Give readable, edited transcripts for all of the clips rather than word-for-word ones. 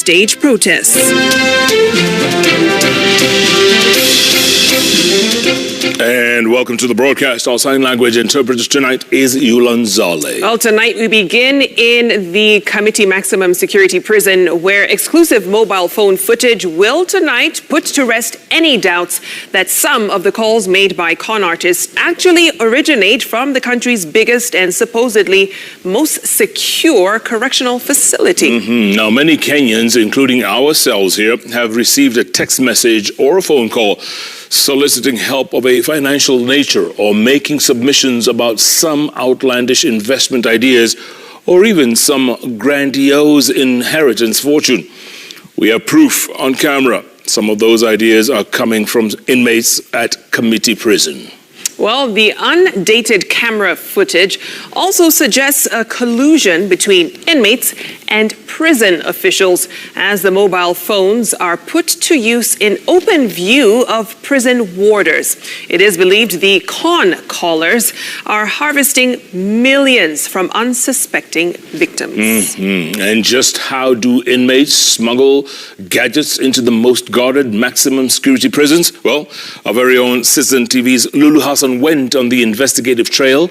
stage protests. And welcome to the broadcast. Our sign language interpreter tonight is Yulan Zale. Well, tonight we begin in the Kamiti Maximum security prison, where exclusive mobile phone footage will tonight put to rest any doubts that some of the calls made by con artists actually originate from the country's biggest and supposedly most secure correctional facility. Now, many Kenyans, including ourselves here, have received a text message or a phone call soliciting help of a financial nature or making submissions about some outlandish investment ideas or even some grandiose inheritance fortune. We have proof on camera. Some of those ideas are coming from inmates at Kamiti Prison. Well, the undated camera footage also suggests a collusion between inmates and prison officials, as the mobile phones are put to use in open view of prison warders. It is believed the con callers are harvesting millions from unsuspecting victims. And just how do inmates smuggle gadgets into the most guarded maximum security prisons? Well, our very own Citizen TV's Lulu Hassan went on the investigative trail,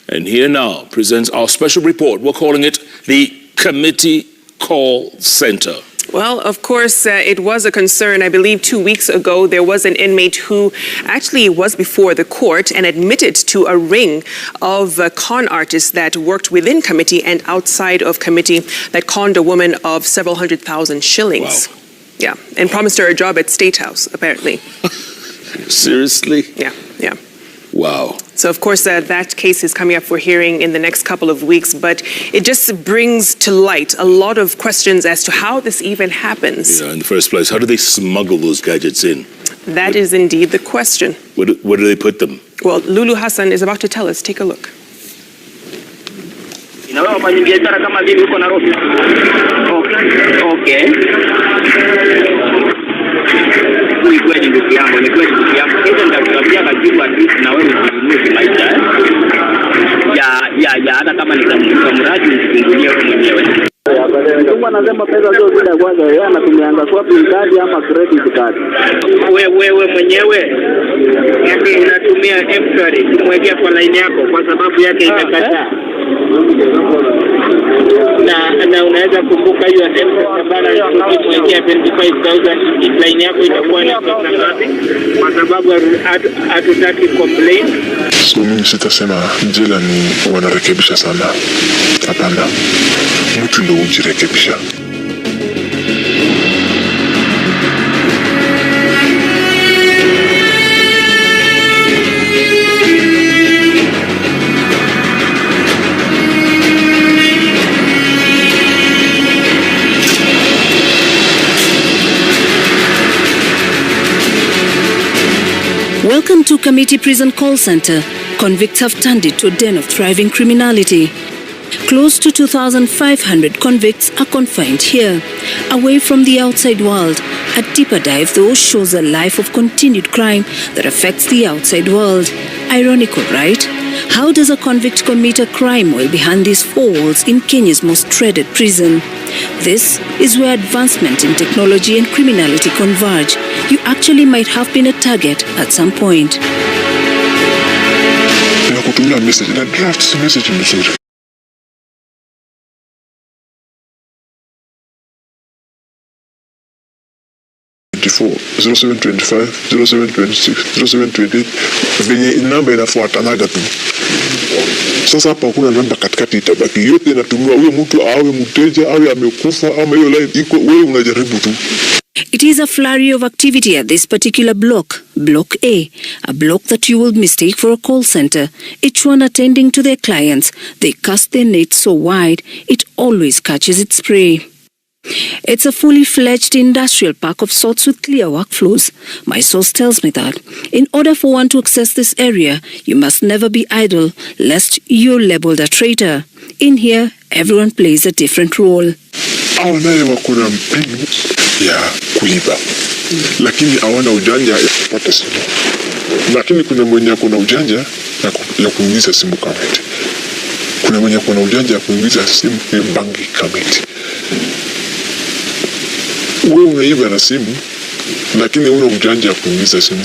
and here now presents our special report. We're calling it the Kamiti Call Center. Well, of course, it was a concern. I believe 2 weeks ago, there was an inmate who actually was before the court and admitted to a ring of con artists that worked within Kamiti and outside of Kamiti that conned a woman of several 100,000 shillings. Wow. Yeah, and promised her a job at State House, apparently. Seriously? Yeah. Wow. So, of course, that case is coming up for hearing in the next couple of weeks, but it just brings to light a lot of questions as to how this even happens. Yeah, in the first place, how do they smuggle those gadgets in? That is indeed the question. Where do they put them? Well, Lulu Hassan is about to tell us. Take a look. Okay. Hata kama ni mradi usifungulie wewe mwenyewe. Mungu anasema pesa sio zile kwanza, yeye anatumianga shopping card ama credit card. Wewe mwenyewe unatumia M-Shwari kumwekea kwa line yako kwa sababu yake imekataa. Na unaweza kumbuka hiyo M-Pesa balance ukimwekea 25,000 line yako itakuwa ni pesa ngapi? Kwa sababu hatutaki complain. So mimi sitasema jela ni wanarekebisha sana. Hapana. Mtu ndio ujirekebisha. Welcome to Kamiti Prison Call Center. Convicts have turned it to a den of thriving criminality. Close to 2,500 convicts are confined here, away from the outside world. A deeper dive, though, shows a life of continued crime that affects the outside world. Ironical, right? How does a convict commit a crime while behind these four walls in Kenya's most dreaded prison? This is where advancement in technology and criminality converge. You actually might have been a target at some point. Nakutumia message na draft message mzuri. '24, 0725, 0726, 0728 venye namba inafuatanaga tu. Sasa hapa kuna namba katikati itabaki, yote inatumiwa huyo mtu awe mteja awe amekufa ama hiyo line iko wewe unajaribu tu. It is a flurry of activity at this particular block, Block A block that you will mistake for a call center. Each one attending to their clients. They cast their net so wide, it always catches its prey. It's a fully fledged industrial park of sorts with clear workflows. My source tells me that in order for one to access this area, you must never be idle, lest you're labeled a traitor. In here, everyone plays a different role. Hao naye wako na mbinu ya kuiba, lakini hawana ujanja ya kupata simu. Lakini kuna mwenye kuna ujanja ya kuingiza simu Kamiti. Kuna mwenye kuna ujanja ya kuingiza simu banki Kamiti. wewe unaiba na simu lakini una ujanja ya kuingiza simu.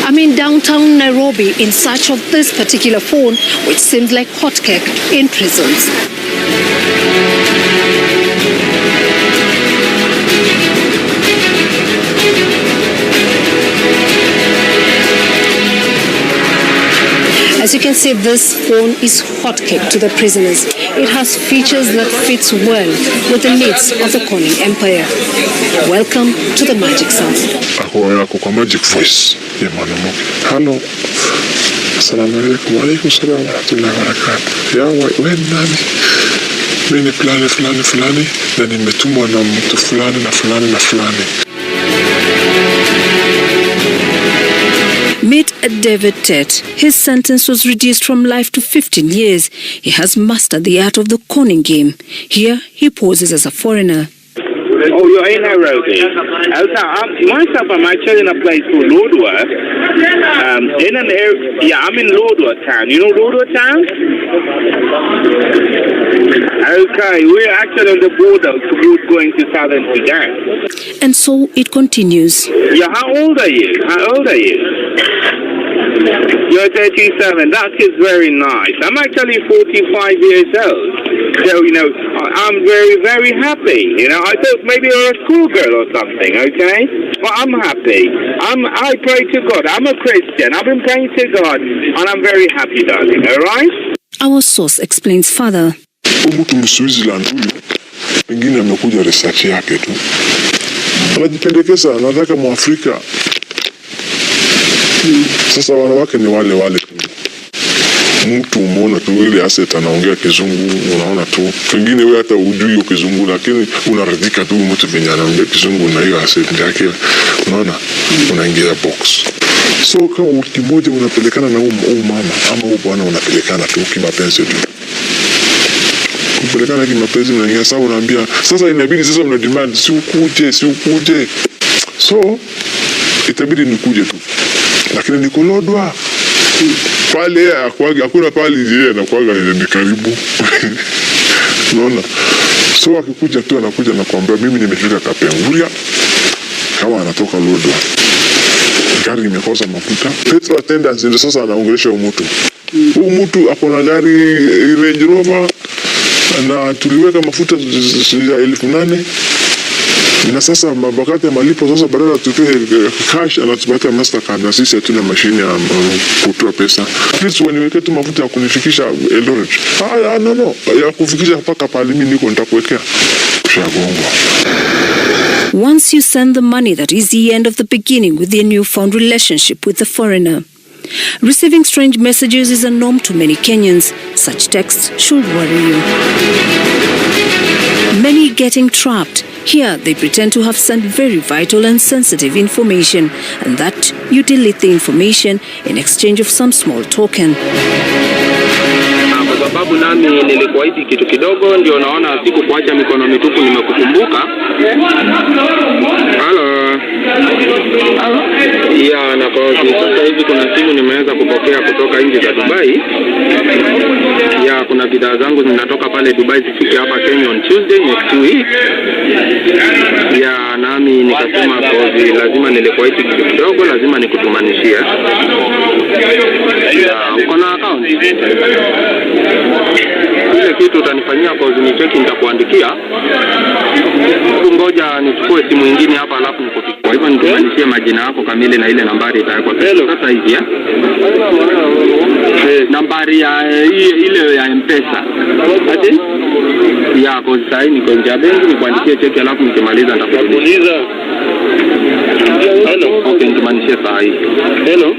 I'm in downtown Nairobi in search of this particular phone, which seems like hot cake in prisons. As you can see, this phone is hotcake to the prisoners. It has features that fits well with the needs of the conning empire. Welcome to the magic sound. Ako magic voice ya mwanamke. Hello. Assalamu alaikum. Wa alaikum salam wa rahmatullahi wa barakatuh. Ya wewe nani? Mimi fulani na nimetumwa na mtu fulani na fulani. Meet David Tet. His sentence was reduced from life to 15 years. He has mastered the art of the conning game. Here, he poses as a foreigner. Oh, you're in Nairobi. Myself, I'm actually in a place called Lodwar. In an area, I'm in Lodwar town. You know Lodwar town? Okay, we're actually on the border towards going to southern Sudan. And so it continues. Yeah, how old are you? You're 37. That is very nice. I'm actually 45 years old. So, I'm very, very happy. I thought maybe you're a schoolgirl or something, okay? But I'm happy. I pray to God. I'm a Christian. I've been praying to God, and I'm very happy, darling, all right? Our source explains further. Mtu Mswitzerland huyu pengine amekuja research yake tu. Anajipendekeza, anataka Mwafrika. Sasa wanawake ni wale tu. Mtu umeona tu ile asset anaongea kizungu, unaona tu. Pengine wewe hata hujui hiyo kizungu lakini unaridhika tu mtu venye anaongea kizungu na hiyo asset yake. Unaona? Unaingia box. So kama wiki moja unapelekana na huyu mama ama huyu bwana unapelekana tu kimapenzi tu. Kupelekana kimapenzi mnaingia sawa, unaambia sasa inabidi sasa mna demand si ukuje. So itabidi nikuje tu. Lakini niko Lodwar. Pale hakuna pale yeye anakuaga ni karibu. Unaona? So akikuja tu anakuja na kuambia mimi nimefika Kapenguria kama anatoka Lodwar. Gari imekosa mafuta. Petrol attendant ndio sasa anaongelesha mtu. Huyu mtu ako na gari Range Rover na tuliweka mafuta ya 8,000 na sasa wakati ya malipo sasa badala tutoe cash anatupatia Mastercard na sisi hatuna mashine ya kutoa pesa. Please waniweke tu mafuta ya kunifikisha Eldoret. No ya kufikisha mpaka pale mimi niko nitakuwekea kushagongwa. Once you send the money, that is the end of the beginning with your newfound relationship with the foreigner. Receiving strange messages is a norm to many Kenyans. Such texts should worry you. Many getting trapped. Here, they pretend to have sent very vital and sensitive information, and that you delete the information in exchange of some small token. Kwa sababu nami nilikuahidi kitu kidogo, ndio naona siku kuacha mikono mitupu nimekukumbuka. Halo. Ya, na kwa sasa hivi kuna simu nimeweza kupokea kutoka nje za Dubai. Ya, kuna bidhaa zangu zinatoka pale Dubai zifike hapa Kenya on Tuesday next week. Ya, nami nikasema kozi lazima nilikuahidi kitu kidogo, lazima nikutumanishie. Ya, uko na account? Ile kitu utanifanyia kozi ni cheki nitakuandikia. Ngoja nichukue simu nyingine hapa alafu nikupigie. Kwa hivyo nitumanishie majina yako kamili na ile nambari itawekwa sasa hivi ya. Nambari ya ile ya M-Pesa. Ati? Ya kozi sahi niko nje ya benki nikuandikie cheki alafu nikimaliza nitakuuliza. Hello. Okay, nitumanishie sahi. Hello.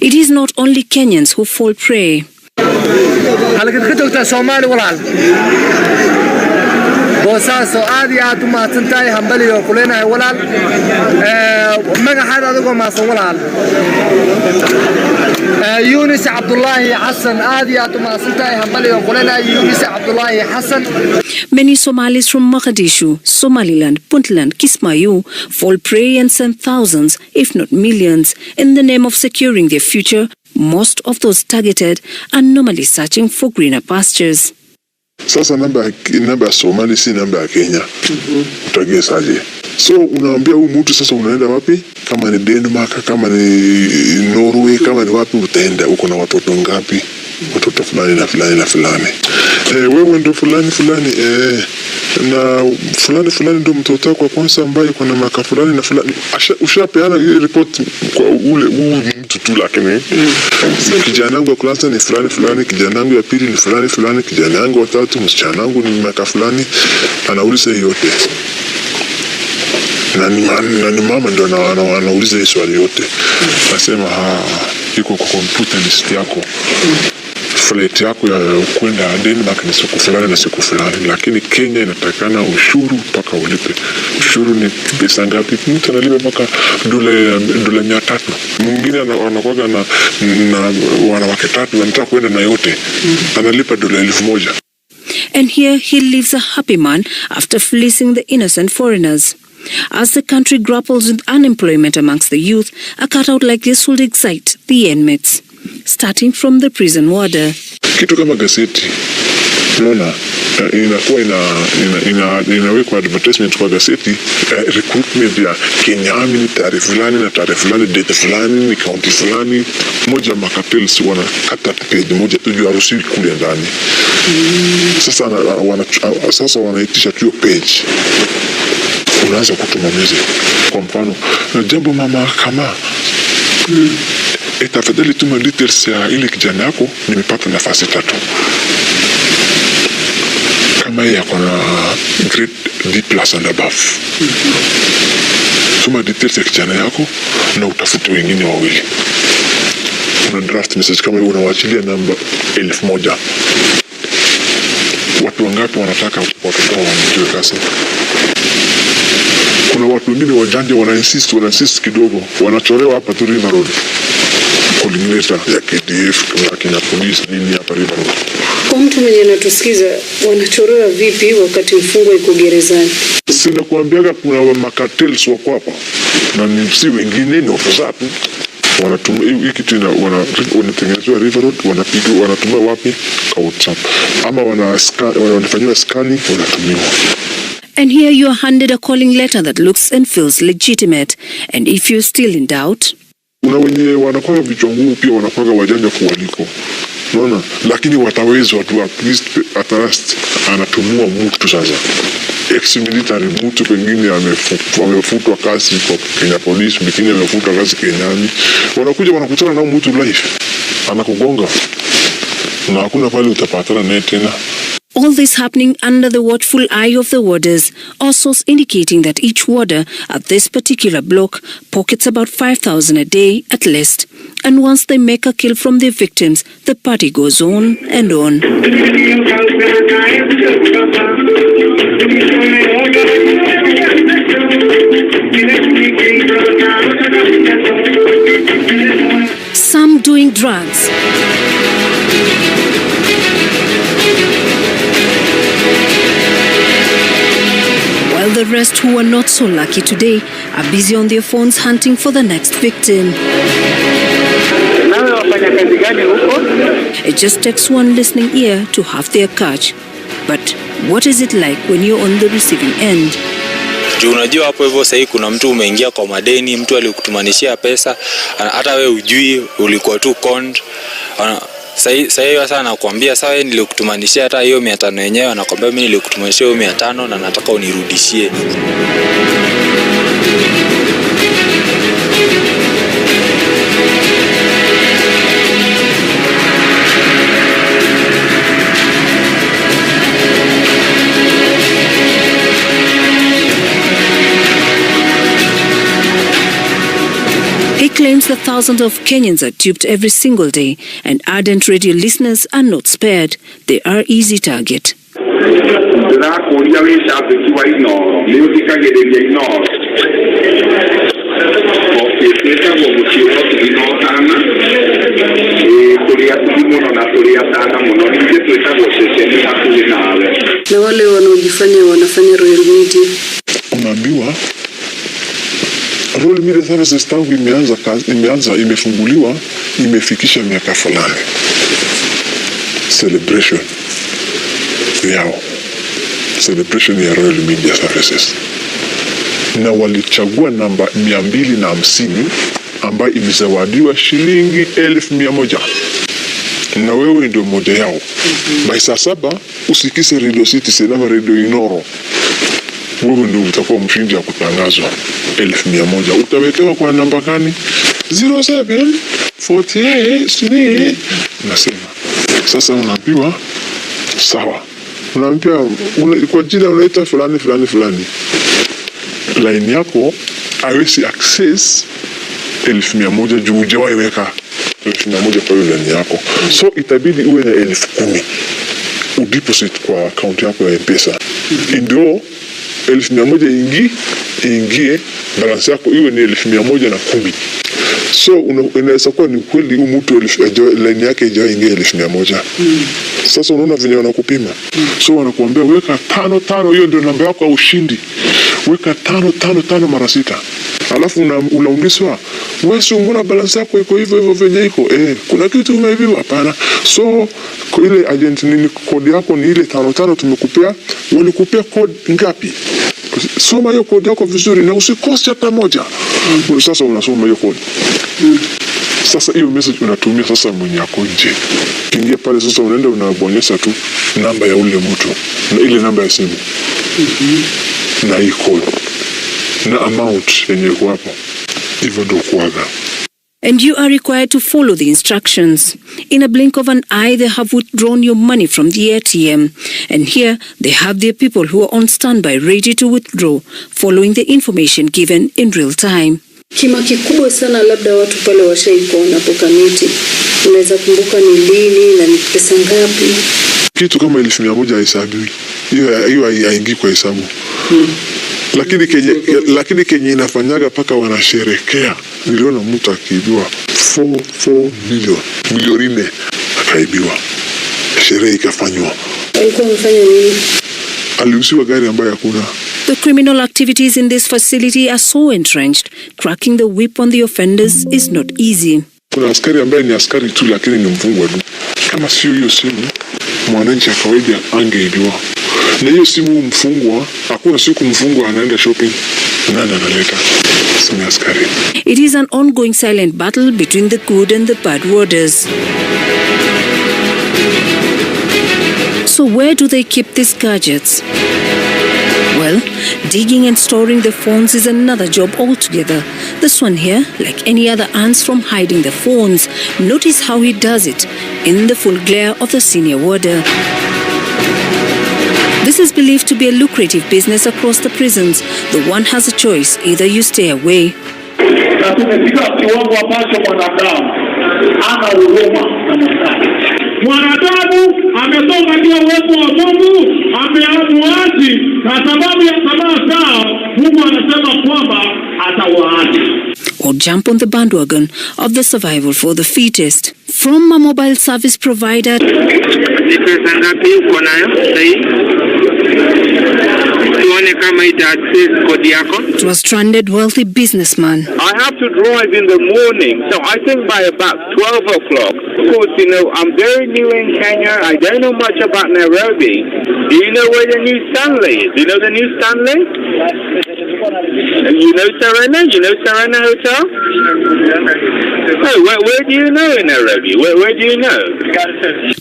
It is not only Kenyans who fall prey. بوساسو عادي عادو ما تنتهي همبلي وكلنا ولال مجا حدا دغو ما سو ولال يونس عبد الله حسن عادي عادو ما تنتهي همبلي وكلنا يونس عبد الله حسن. Many Somalis from Mogadishu, Somaliland, Puntland, Kismayu fall prey and send thousands, if not millions, in the name of securing their future. Most of those targeted are normally searching for greener pastures. Sasa namba ya Somali si namba ya Kenya. Utagesaje? So unaambia huyu mtu sasa unaenda wapi? Kama ni Denmark, kama ni Norway, kama ni wapi utaenda? Uko na watoto ngapi? Watoto fulani na fulani na fulani. Wewe ndo fulani fulani, na fulani ndo mtoto wako kwanza ambaye kuna maka fulani na fulani. Ushapeana ile report kwa ule mtu tu, lakini kijana wangu wa kwanza ni fulani, kijana wangu ya pili ni fulani, kijana wangu wa tatu, msichana wangu ni maka fulani. Anauliza yote. Na ni mama ndo anauliza hiyo swali yote. Nasema iko kwa computer list yako. Flight yako ya kwenda Denmark ni siku fulani na siku fulani, lakini Kenya inatakana ushuru mpaka ulipe. Ushuru ni pesa ngapi? Mtu analipa mpaka dola 300. Mwingine anakuwa na wanawake 3 anataka kwenda na yote. Analipa dola 1000. And here he lives a happy man after fleecing the innocent foreigners. As the country grapples with unemployment amongst the youth, a cutout like this would excite the inmates, starting from the prison warder. Kitu kama gazeti, unaona, inakuwa inawekwa advertisement kwa gazeti, recruitment ya Kenya Army, tarehe fulani na tarehe fulani, date fulani, ni county fulani, moja makatels wanakata page moja tu juu haruhusiwi kule ndani. Sasa wanaitisha tu page. Unaanza kutuma message. Kwa mfano, jambo mama kama tafadhali tuma details ya ile kijana yako, nimepata nafasi 3. Kama yeye akona grade D+ and above. Tuma details ya kijana yako na utafute wengine 2. Una draft message kama hiyo, unawaachilia namba 1000. Watu wangapi wanataka watoto wao wamtiwe kazi? Kuna watu wengine wajanja wana insist kidogo, wanachorewa hapa tu River Road. Coordinator ya KDF kama Kenya Police nini hapa River Road. Kwa mtu mwenye anatusikiza, wanachorewa vipi wakati mfungwa iko gerezani? Sina kuambiaga kuna makatels wako hapa. Na ni si wengine ni ofisatu. Wanatumia hii kitu wanatengenezwa River Road, wanatumia wapi? Kwa WhatsApp. Ama wanafanywa scanning, wanatumiwa. And here you are handed a calling letter that looks and feels legitimate. And if you're still in doubt, kuna wenye wanakuwa vichwa ngumu pia, wanakuwa wajanja kuwaliko. Unaona? Lakini watawezwa tu, at last anatumua mtu sasa. Ex-military mtu pengine amefutwa kazi kwa Kenya Police, mwingine amefutwa kazi Kenyani. Wanakuja wanakutana na mtu live. Anakugonga. Na hakuna pale utapatana naye tena. all this happening under the watchful eye of the warders, also indicating that each warder at this particular block pockets about 5,000 a day at least. And once they make a kill from their victims, the party goes on and on. Some doing drugs. While the rest who are not so lucky today are busy on their phones hunting for the next victim. It just takes one listening ear to have their catch. But what is it like when you're on the receiving end? Unajua hapo hivyo sasa kuna mtu umeingia kwa madeni, mtu alikutumanishia pesa, hata wewe ujui, ulikuwa tu conned. Sasa hiyo sana nakwambia sawa, nilikutumanishia hata hiyo 500 yenyewe, anakwambia mimi nilikutumanishia hiyo 500 na nataka unirudishie. He claims that thousands of Kenyans are duped every single day, and ardent radio listeners are not spared. They are easy target. Na wale wanaojifanya wanafanya Royal Media, unaambiwa Royal Media Services tangu imefunguliwa imefikisha miaka fulani. Celebration ya Royal Media Services. na walichagua namba 250 ambayo imezawadiwa shilingi 1,100 na wewe ndio moja yao. By saa 7 usikise Radio Citizen ama Radio Inoro, wewe ndio utakuwa mshindi wa kutangazwa 1,100. Utawekewa kwa namba gani? 0748 nasema. Sasa unaambiwa sawa, unaambiwa kwa jina unaita fulani. Line yako haiwezi access 1,100 juu hujawahi weka 1,100 kwa hiyo line yako, so itabidi uwe na 10,000 udeposit kwa account yako ya M-Pesa ndio 1,100 ingie balance yako iwe ni 1,110. So inaweza kuwa ni kweli huyu mtu line yake haijaingia 1,100. Sasa unaona venye wanakupima. So wanakuambia weka 5, hiyo ndio namba yako ya ushindi. Weka 5 mara 6. Alafu unaulizwa, wewe si mbona balance yako iko hivyo venye iko? Kuna kitu umeibiwa? Hapana. So kwa ile agent nini code yako ni ile 5 tumekupea, walikupea code ngapi? Soma hiyo code yako vizuri na usikose hata moja. Sasa unasoma hiyo code. Sasa hiyo message unatumia sasa mwenye yako nje. Ingia pale sasa, unaenda unabonyeza tu namba ya ule mtu na ile namba ya simu. Na hii code na amount yenye iko hapo. Hivyo ndio kuaga. And you are required to follow the instructions. In a blink of an eye, they have withdrawn your money from the ATM. And here, they have their people who are on standby, ready to withdraw, following the information given in real time. Kima kikubwa sana labda watu pale washaikuona hapo Kamiti. Unaweza kumbuka ni lini na ni pesa ngapi? Kitu kama 1,100 haisabiwi. Hiyo haingii kwa hesabu. Lakini kenye inafanyaga paka wanasherekea. Niliona mtu akiibiwa 4 milioni 4 akaibiwa. Sherehe ikafanywa. Alikuwa amefanya nini? Aliuziwa gari ambayo hakuna. The criminal activities in this facility are so entrenched, cracking the whip on the offenders is not easy. Kuna askari ambaye ni askari tu lakini ni mfungwa tu. Kama sio hiyo simu, mwananchi wa kawaida angeibiwa. Na hiyo simu mfungwa, hakuna siku mfungwa anaenda shopping. Nani analeta simu ya askari? It is an ongoing silent battle between the good and the bad warders. So where do they keep these gadgets? Well, digging and storing the phones is another job altogether. This one here, like any other, earns from hiding the phones. Notice how he does it in the full glare of the senior warder. This is believed to be a lucrative business across the prisons. The one has a choice, either you stay away. Mwanadamu ametoka ndio uwepo wa Mungu, ameamuaji na sababu ya tamaa zao, Mungu anasema kwamba atawaacha. Or jump on the bandwagon of the survival for the fittest. From a mobile service provider to a stranded wealthy businessman. I have to drive in the morning, so I think by about 12 o'clock. Of course, I'm very new in Kenya. I don't know much about Nairobi. Do you know where the new Stanley is? Do you know the new Stanley? You know Serena? You know Serena Hotel? No, where do you know in Nairobi? Where do you know?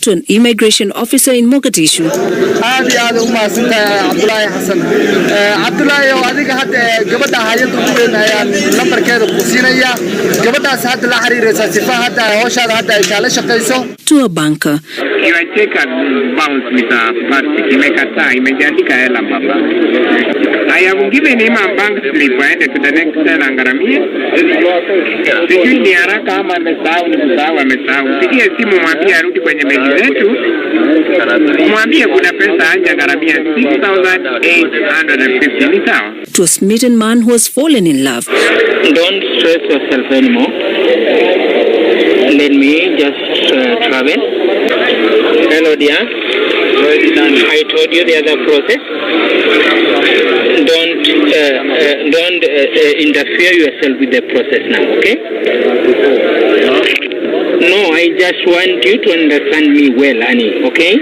To an immigration officer in Mogadishu. To a banker. I have given him a bank slip aende to the next cell angaramie. Sijui ni haraka ama amesahau. Pigie simu mwambie arudi kwenye benki zetu. Mwambie kuna pesa anja angaramia 6,850 ni sawa. To a smitten man who has fallen in love. Don't stress yourself anymore. Let me just travel. Hello dear. I told you the other process. Don't interfere yourself with the process now, okay? No, I just want you to understand me well, Annie, okay?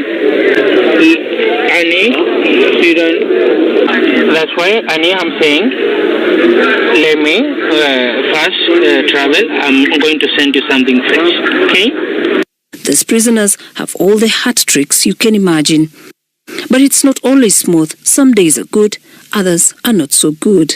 Annie, you don't... That's why, Annie, I'm saying, let me first travel. I'm going to send you something fresh, okay? These prisoners have all the hat tricks you can imagine. But it's not always smooth. Some days are good, others are not so good.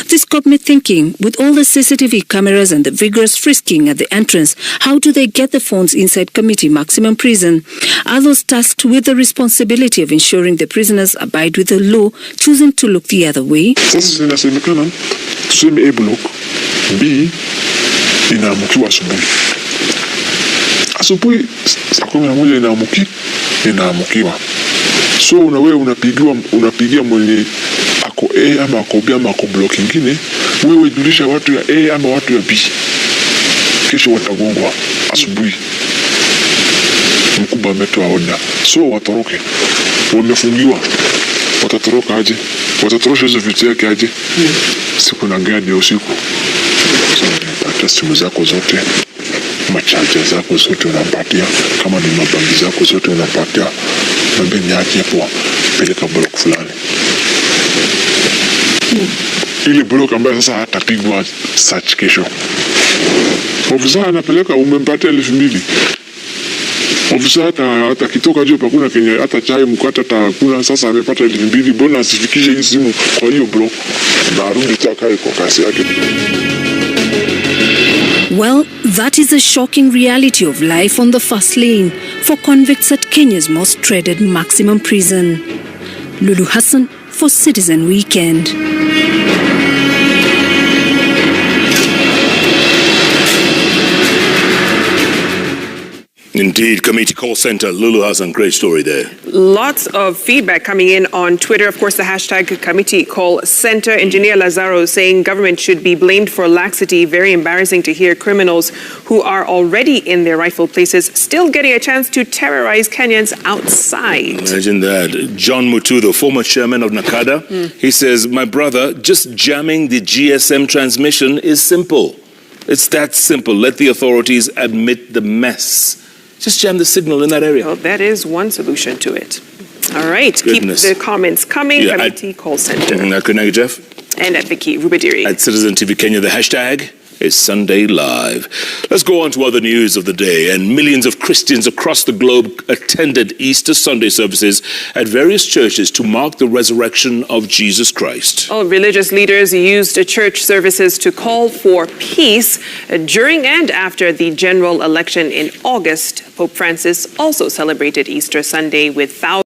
This got me thinking, with all the CCTV cameras and the vigorous frisking at the entrance, how do they get the phones inside Kamiti Maximum Prison? Are those tasked with the responsibility of ensuring the prisoners abide with the law, choosing to look the other way? Inaamukiwa asubuhi saa 11 inaamukiwa. So wewe unapigia mwenye ako A ama ako B ama ako block ingine, wewe julisha watu ya A ama watu ya B, kesho watagongwa asubuhi. Mkubwa ametoa oda, so watoroke. Wamefungiwa, watatoroka aje? Watatorosha hizo vitu yake aje? Siku na gadi ya usiku. Hata simu zako zote, machaja zako zote unampatia, kama ni mabangi zako zote unampatia, mambe niache hapo, peleka block fulani. Ile block ambayo sasa hatapigwa search kesho. Ofisa anapeleka, umempatia 2,000. Ofisa hata kitoka juu pakuna Kenya, hata chai mkata takuna, sasa amepata 2,000, mbona asifikishe hii simu kwa hiyo block na arudi takae kwa kasi yake. Well, that is a shocking reality of life on the first lane for convicts at Kenya's most dreaded maximum prison. Lulu Hassan for Citizen Weekend. Indeed, Kamiti Call Center, Lulu Hassan, great story there. Lots of feedback coming in on Twitter. Of course, the hashtag Kamiti Call Center. Engineer Lazaro saying government should be blamed for laxity. Very embarrassing to hear criminals who are already in their rightful places still getting a chance to terrorize Kenyans outside. Imagine that. John Mutu, the former chairman of Nakada, he says, my brother, just jamming the GSM transmission is simple. It's that simple. Let the authorities admit the mess. Just jam the signal in that area. Well, that is one solution to it. All right. Goodness. Keep the comments coming. Yeah, Kamiti Call Center. Good night, Jeff. And at Vicky Rubadiri. At Citizen TV Kenya, the hashtag is Sunday Live. Let's go on to other news of the day. And millions of Christians across the globe attended Easter Sunday services at various churches to mark the resurrection of Jesus Christ. All religious leaders used church services to call for peace during and after the general election in August. Pope Francis also celebrated Easter Sunday with thousands